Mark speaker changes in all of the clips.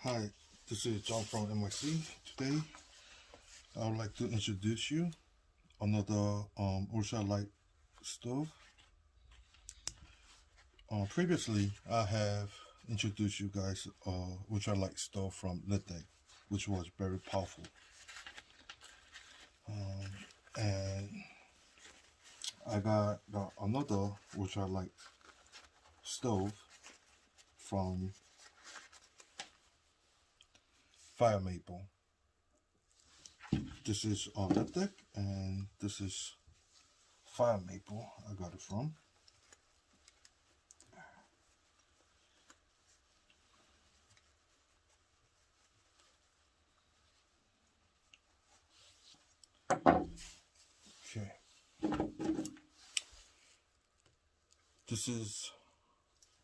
Speaker 1: Hi, this is John from NYC. Today, I would like to introduce you another ultralight stove. Previously, I have introduced you guys ultralight stove from Lithic, which was very powerful. And I got another ultralight stove from Fire Maple. This is Lithic, and this is Fire Maple. I got it from. Okay. This is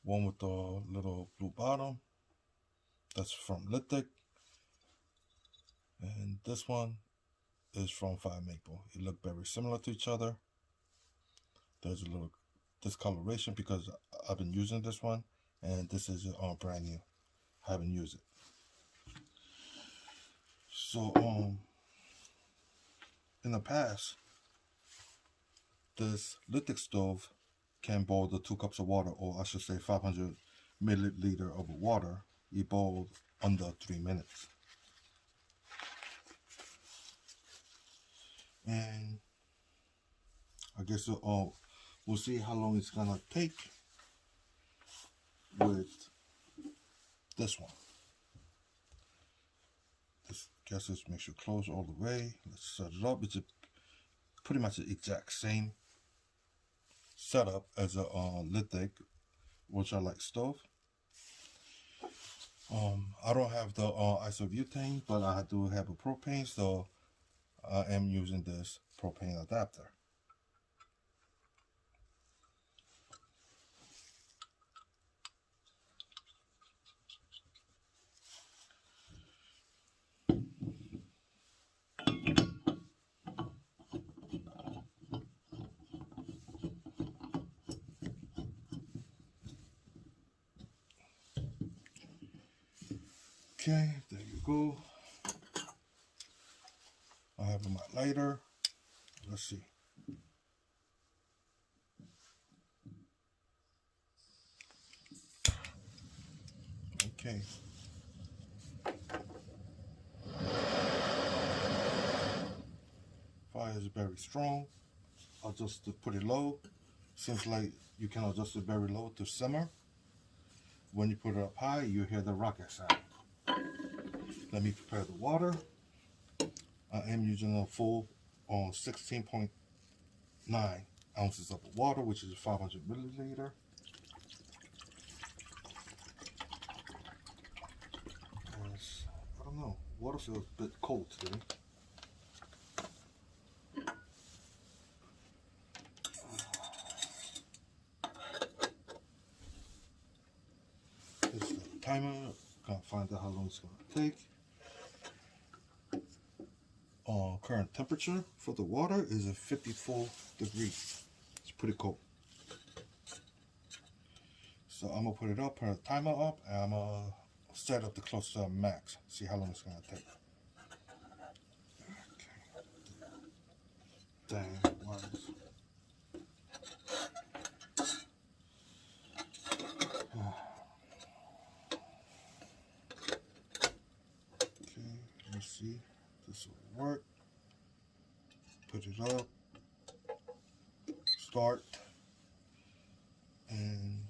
Speaker 1: one with the little blue bottom. That's from Lithic. And this one is from Fire Maple. It look very similar to each other. There's a little discoloration because I've been using this one, and this is brand new. I haven't used it. So in the past, this Lithic stove can boil the 2 cups of water, or I should say 500 milliliter of water. It boiled under 3 minutes. And I guess we'll see how long it's gonna take with this one. This guess it makes you close all the way. Let's set it up. It's pretty much the exact same setup as a Lithic ultralight stove. I don't have the isobutane, but I do have a propane, so I am using this propane adapter. Okay, there you go. I have my lighter. Let's see. Okay. Fire is very strong. I'll just put it low. Seems like you can adjust it very low to simmer. When you put it up high, you hear the rocket sound. Let me prepare the water. I am using a full 16.9 ounces of water, which is 500 milliliter. I don't know, water feels a bit cold today. This is the timer. Gonna find out how long it's gonna take. Current temperature for the water is at 54 degrees. It's pretty cold. So I'm gonna put it up, put a timer up, and I'm gonna set up the close to max. See how long it's gonna take. Okay. Dang, wires. Okay, let's see. This will work. Put it up. Start. And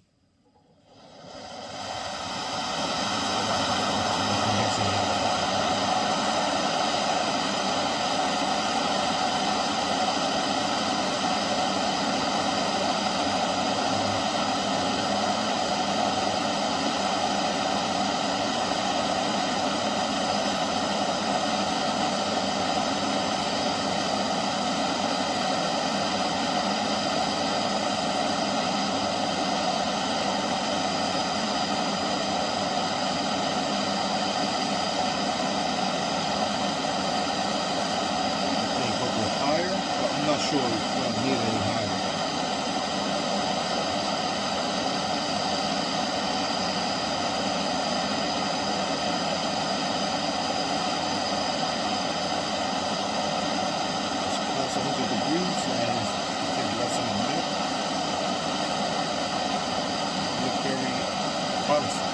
Speaker 1: promise.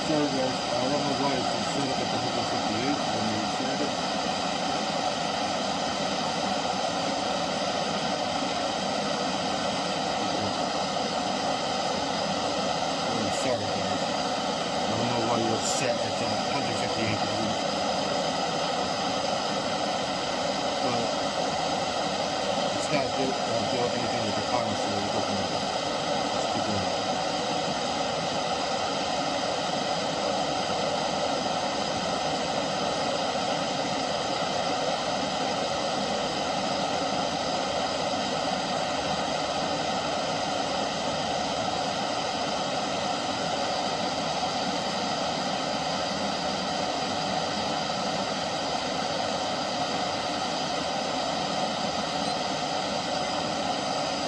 Speaker 1: Sorry guys, I don't know why it's set up at the 158 when you set it. Oh, sorry guys, I don't know why you're set at the 158 degrees. But it's not doing anything with the partner, so it doesn't matter. Just keep doing it.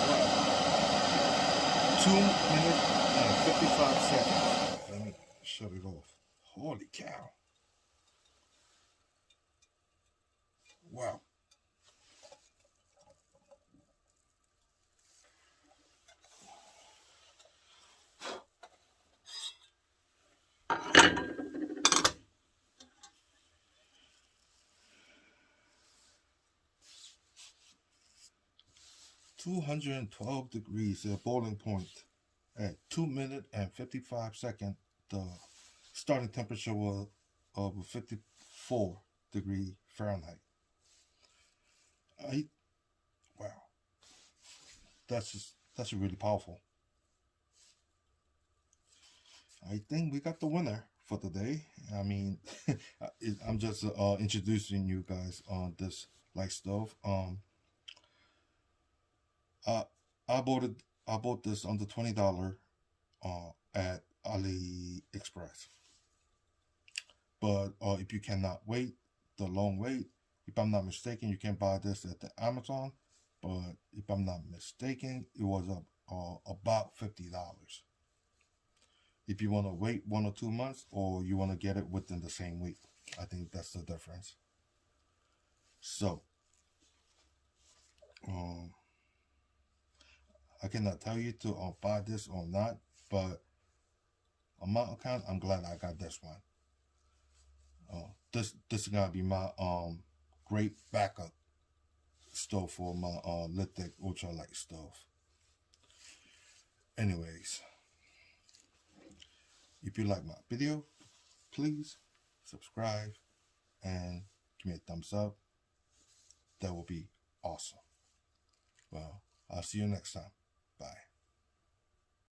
Speaker 1: Wow. 2 minutes and 55 seconds. Let me shut it off. Holy cow. Wow. $212 at boiling point. At 2 minutes and 55 seconds, the starting temperature was of 54 Fahrenheit. Wow, that's really powerful. I think we got the winner for today. I mean, I'm just introducing you guys on this light stove. I I bought it. I bought this under $20 at AliExpress. But if you cannot wait the long wait, if I'm not mistaken, you can buy this at the Amazon. But if I'm not mistaken, it was about $50. If you want to wait 1 or 2 months, or you want to get it within the same week, I think that's the difference. So, um, I cannot tell you to buy this or not, but on my account, I'm glad I got this one. This is gonna be my great backup stove for my lithic ultralight stove. Anyways, if you like my video, please subscribe and give me a thumbs up. That will be awesome. Well, I'll see you next time.